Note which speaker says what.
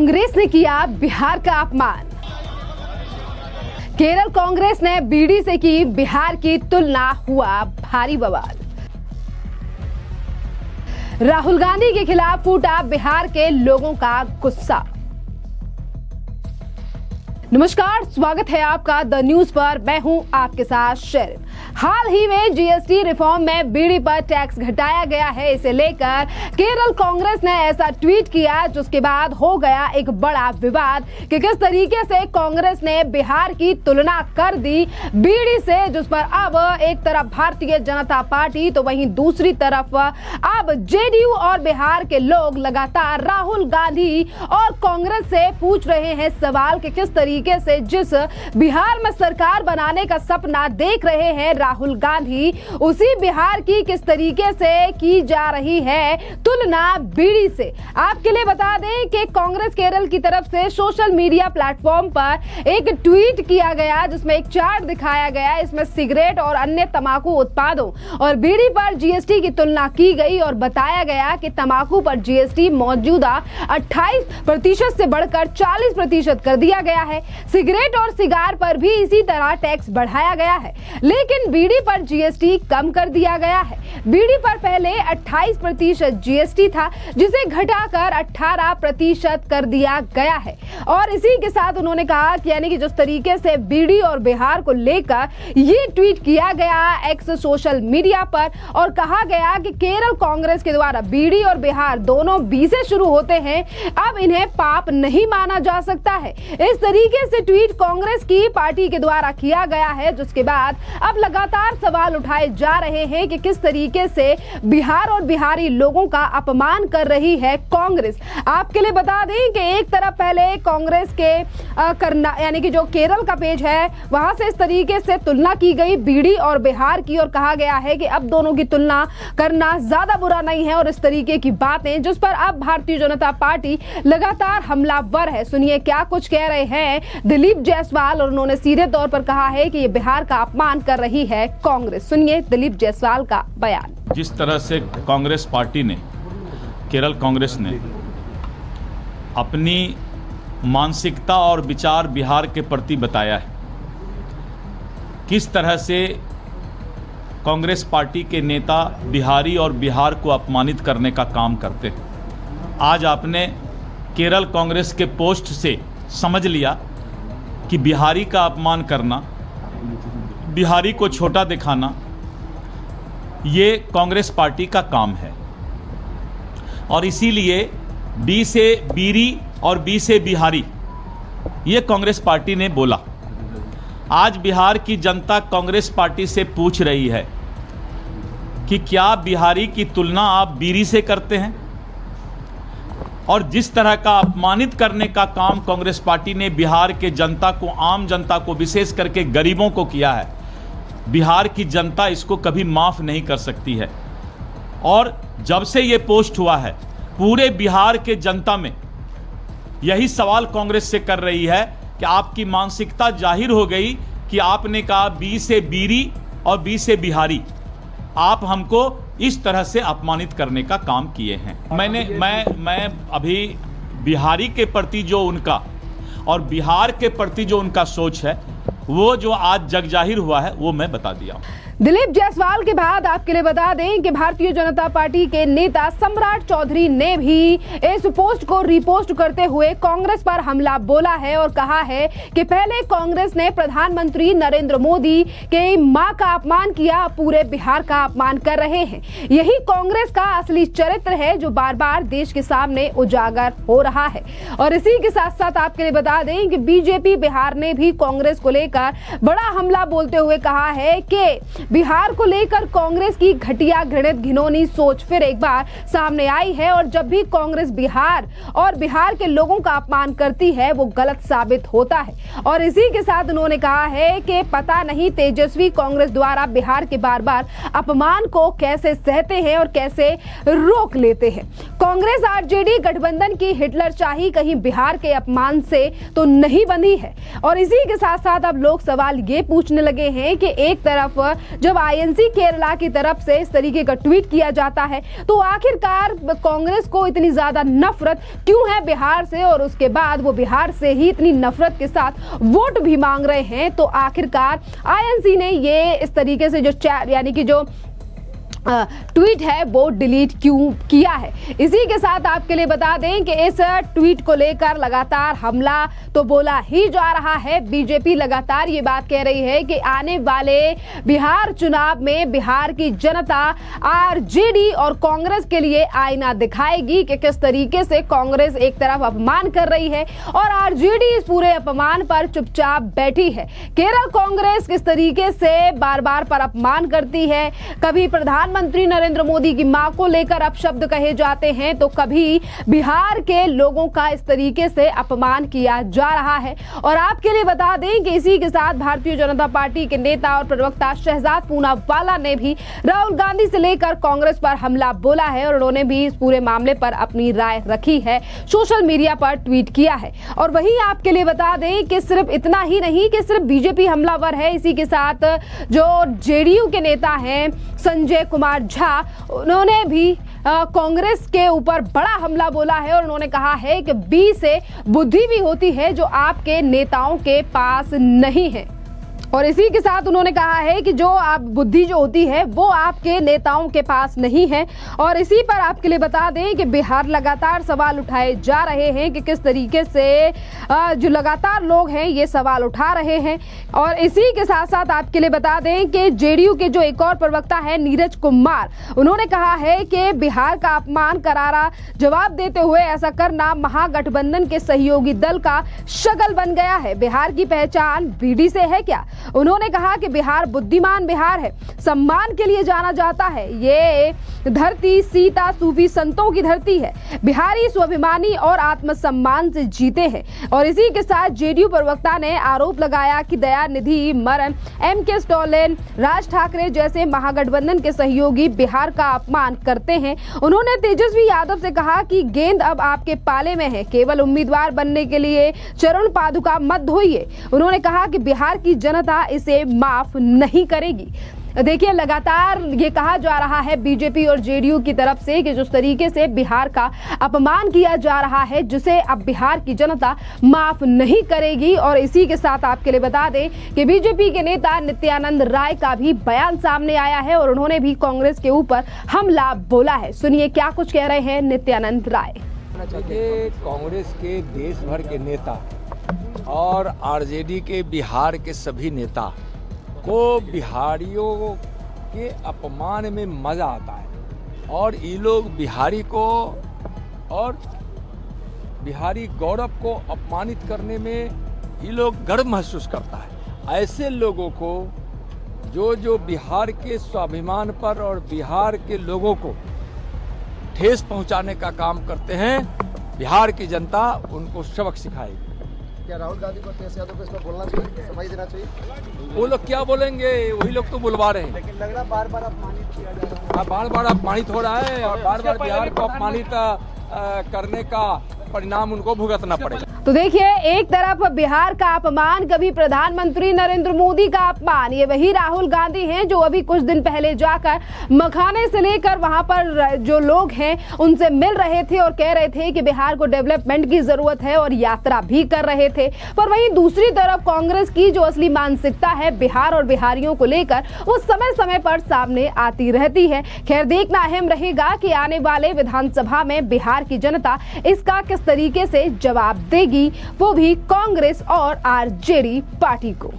Speaker 1: कांग्रेस ने किया बिहार का अपमान। केरल कांग्रेस ने बीडी से की बिहार की तुलना, हुआ भारी बवाल। राहुल गांधी के खिलाफ फूटा बिहार के लोगों का गुस्सा। नमस्कार, स्वागत है आपका द न्यूज पर। मैं हूं आपके साथ शेरिन। हाल ही में जीएसटी रिफॉर्म में बीड़ी पर टैक्स घटाया गया है। इसे लेकर केरल कांग्रेस ने ऐसा ट्वीट किया, जिसके बाद हो गया एक बड़ा विवाद कि किस तरीके से कांग्रेस ने बिहार की तुलना कर दी बीड़ी से, जिस पर अब एक तरफ भारतीय जनता पार्टी तो वहीं दूसरी तरफ अब जेडीयू और बिहार के लोग लगातार राहुल गांधी और कांग्रेस से पूछ रहे हैं सवाल कि किस तरीके से जिस बिहार में सरकार बनाने का सपना देख रहे हैं राहुल गांधी, उसी बिहार की किस तरीके से की जा रही है तुलना बीड़ी से। आपके लिए बता दें कि कांग्रेस केरल की तरफ से सोशल मीडिया प्लेटफॉर्म पर एक ट्वीट किया गया, जिसमें एक चार्ट दिखाया गया। इसमें सिगरेट और अन्य तंबाकू उत्पादों और बीड़ी पर जीएसटी की तुलना की गई और बताया गया कि तंबाकू पर जीएसटी मौजूदा 28% से बढ़कर 40% कर दिया गया है। सिगरेट और सिगार पर भी इसी तरह टैक्स बढ़ाया गया है, लेकिन बीड़ी पर जीएसटी कम कर दिया गया है। बीड़ी पर पहले 28% जीएसटी था, जिसे घटाकर 18% कर दिया गया है। और इसी के साथ उन्होंने कहा कि यानी कि जिस तरीके से बीड़ी और बिहार को लेकर ये ट्वीट किया गया एक्स सोशल मीडिया पर, और कहा गया कि केरल कांग्रेस के द्वारा बीड़ी और बिहार दोनों बी से शुरू होते हैं, अब इन्हें पाप नहीं माना जा सकता है। इस तरीके से ट्वीट कांग्रेस की पार्टी के द्वारा किया गया है, जिसके बाद अब लगातार सवाल उठाए जा रहे हैं कि किस तरीके से बिहार और बिहारी लोगों का अपमान कर रही है कांग्रेस। आपके लिए बता दें कि एक तरफ पहले कांग्रेस के करना यानी कि जो केरल का पेज है, वहां से इस तरीके से तुलना की गई बीड़ी और बिहार की, और कहा गया है कि अब दोनों की तुलना करना ज्यादा बुरा नहीं है, और इस तरीके की बातें, जिस पर अब भारतीय जनता पार्टी लगातार हमलावर है। सुनिए क्या कुछ कह रहे हैं दिलीप जायसवाल, और उन्होंने सीधे तौर पर कहा है कि ये बिहार का अपमान कर रही है कांग्रेस। सुनिए दिलीप जायसवाल का बयान।
Speaker 2: जिस तरह से कांग्रेस पार्टी ने, केरल कांग्रेस ने अपनी मानसिकता और विचार बिहार के प्रति बताया है, किस तरह से कांग्रेस पार्टी के नेता बिहारी और बिहार को अपमानित करने का काम करते हैं। आज आपने केरल कांग्रेस के पोस्ट से समझ लिया कि बिहारी का अपमान करना, बिहारी को छोटा दिखाना, ये कांग्रेस पार्टी का काम है। और इसीलिए बी से बीरी और बी से बिहारी, ये कांग्रेस पार्टी ने बोला। आज बिहार की जनता कांग्रेस पार्टी से पूछ रही है कि क्या बिहारी की तुलना आप बीरी से करते हैं? और जिस तरह का अपमानित करने का काम कांग्रेस पार्टी ने बिहार के जनता को, आम जनता को, विशेष करके गरीबों को किया है, बिहार की जनता इसको कभी माफ़ नहीं कर सकती है। और जब से ये पोस्ट हुआ है, पूरे बिहार के जनता में यही सवाल कांग्रेस से कर रही है कि आपकी मानसिकता जाहिर हो गई कि आपने कहा बी से बीरी और बी से बिहारी, आप हमको इस तरह से अपमानित करने का काम किए हैं। मैं अभी बिहारी के प्रति जो उनका और बिहार के प्रति जो उनका सोच है, वो जो आज जग जाहिर हुआ है, वो मैं बता दिया हूँ।
Speaker 1: दिलीप जायसवाल के बाद आपके लिए बता दें कि भारतीय जनता पार्टी के नेता सम्राट चौधरी ने भी इस पोस्ट को रिपोस्ट करते हुए कांग्रेस पर हमला बोला है, और कहा है कि पहले कांग्रेस ने प्रधानमंत्री नरेंद्र मोदी के मां का अपमान किया, पूरे बिहार का अपमान कर रहे हैं। यही कांग्रेस का असली चरित्र है, जो बार बार देश के सामने उजागर हो रहा है। और इसी के साथ साथ आपके लिए बता दें कि बीजेपी बिहार ने भी कांग्रेस को लेकर बड़ा हमला बोलते हुए कहा है कि बिहार को लेकर कांग्रेस की घटिया, घृणित, घिनौनी सोच फिर एक बार सामने आई है, और जब भी कांग्रेस बिहार और बिहार के लोगों का अपमान करती है, वो गलत साबित होता है। और इसी के साथ उन्होंने कहा है कि पता नहीं तेजस्वी कांग्रेस द्वारा बिहार के बार बार अपमान को कैसे सहते हैं और कैसे रोक लेते हैं। कांग्रेस आरजेडी गठबंधन की हिटलरशाही कहीं बिहार के अपमान से तो नहीं बंधी है। और इसी के साथ साथ अब लोग सवाल ये पूछने लगे हैं कि एक तरफ जब आईएनसी केरला की तरफ से इस तरीके का ट्वीट किया जाता है तो आखिरकार कांग्रेस को इतनी ज्यादा नफरत क्यों है बिहार से, और उसके बाद वो बिहार से ही इतनी नफरत के साथ वोट भी मांग रहे हैं। तो आखिरकार आईएनसी ने ये इस तरीके से जो यानी कि जो ट्वीट है वो डिलीट क्यों किया है। इसी के साथ आपके लिए बता दें कि इस ट्वीट को लेकर लगातार हमला तो बोला ही जा रहा है। बीजेपी लगातार ये बात कह रही है कि आने वाले बिहार चुनाव में बिहार की जनता आरजेडी और कांग्रेस के लिए आईना दिखाएगी कि किस तरीके से कांग्रेस एक तरफ अपमान कर रही है और आरजेडी इस पूरे अपमान पर चुपचाप बैठी है। केरल कांग्रेस किस तरीके से बार बार पर अपमान करती है, कभी प्रधानमंत्री नरेंद्र मोदी की मां को लेकर अपशब्द कहे जाते हैं तो कभी बिहार के लोगों का इस तरीके से अपमान किया जा रहा है। और आपके लिए बता दें कि इसी के साथ भारतीय जनता पार्टी के नेता और प्रवक्ता शहजाद पूनावाला ने भी राहुल गांधी से लेकर कांग्रेस पर हमला बोला है और उन्होंने भी इस पूरे मामले पर अपनी राय रखी है, सोशल मीडिया पर ट्वीट किया है। और वहीं आपके लिए बता दें कि सिर्फ इतना ही नहीं कि सिर्फ बीजेपी हमलावर है, इसी के साथ जो जेडीयू के नेता हैं संजय कुमार झा, उन्होंने भी कांग्रेस के ऊपर बड़ा हमला बोला है और उन्होंने कहा है कि बी से बुद्धि भी होती है जो आपके नेताओं के पास नहीं है। और इसी के साथ उन्होंने कहा है कि जो आप बुद्धि जो होती है वो आपके नेताओं के पास नहीं है। और इसी पर आपके लिए बता दें कि बिहार लगातार सवाल उठाए जा रहे हैं कि किस तरीके से जो लगातार लोग हैं ये सवाल उठा रहे हैं। और इसी के साथ साथ आपके लिए बता दें कि जेडीयू के जो एक और प्रवक्ता है नीरज कुमार, उन्होंने कहा है कि बिहार का अपमान करारा जवाब देते हुए ऐसा करना महागठबंधन के सहयोगी दल का शगल बन गया है। बिहार की पहचान बीडी से है क्या? उन्होंने कहा कि बिहार बुद्धिमान बिहार है, सम्मान के लिए जाना जाता है। ये धरती सीता सूफी संतों की धरती है। बिहारी स्वाभिमानी और आत्मसम्मान से जीते हैं। और इसी के साथ जेडीयू प्रवक्ता ने आरोप लगाया कि दयानिधि मरन, एमके स्टालिन, राज ठाकरे जैसे महागठबंधन के सहयोगी बिहार का अपमान करते हैं। उन्होंने तेजस्वी यादव से कहा कि गेंद अब आपके पाले में है, केवल उम्मीदवार बनने के लिए चरण पादुका मत धोइए। उन्होंने कहा कि बिहार की जनता इसे माफ नहीं करेगी। देखिए लगातार ये कहा जा रहा है बीजेपी और जेडीयू की तरफ से कि जिस तरीके से बिहार का अपमान किया जा रहा है जिसे अब बिहार की जनता माफ नहीं करेगी। और इसी के साथ आपके लिए बता दें कि बीजेपी के नेता नित्यानंद राय का भी बयान सामने आया है और उन्होंने भी कांग्रेस के ऊपर हमला बोला है। सुनिए क्या कुछ कह रहे हैं नित्यानंद राय।
Speaker 3: कांग्रेस के देश भर के नेता और आरजेडी के बिहार के सभी नेता को बिहारियों के अपमान में मजा आता है और ये लोग बिहारी को और बिहारी गौरव को अपमानित करने में ये लोग गर्व महसूस करता है। ऐसे लोगों को जो बिहार के स्वाभिमान पर और बिहार के लोगों को ठेस पहुंचाने का काम करते हैं, बिहार की जनता उनको सबक सिखाएगी।
Speaker 4: क्या राहुल गांधी को तेज यादव को इसमें बोलना चाहिए, सफाई देना चाहिए?
Speaker 3: वो लोग क्या बोलेंगे, वही लोग तो बुलवा रहे हैं।
Speaker 4: लेकिन लग रहा बार बार अपमानित किया जा रहा है।
Speaker 3: बार बार अपमानित हो रहा है और बार बार बिहार को अपमानित करने का परिणाम उनको भुगतना पड़ेगा।
Speaker 1: तो देखिए एक तरफ बिहार का अपमान, कभी प्रधानमंत्री नरेंद्र मोदी का अपमान, ये वही राहुल गांधी हैं जो अभी कुछ दिन पहले जाकर मखाने से लेकर वहां पर जो लोग हैं उनसे मिल रहे थे और कह रहे थे कि बिहार को डेवलपमेंट की जरूरत है और यात्रा भी कर रहे थे। पर वहीं दूसरी तरफ कांग्रेस की जो असली मानसिकता है बिहार और बिहारियों को लेकर वो समय समय पर सामने आती रहती है। खैर देखना अहम रहेगा कि आने वाले विधानसभा में बिहार की जनता इसका किस तरीके से जवाब देगी, वो भी कांग्रेस और आरजेडी पार्टी को।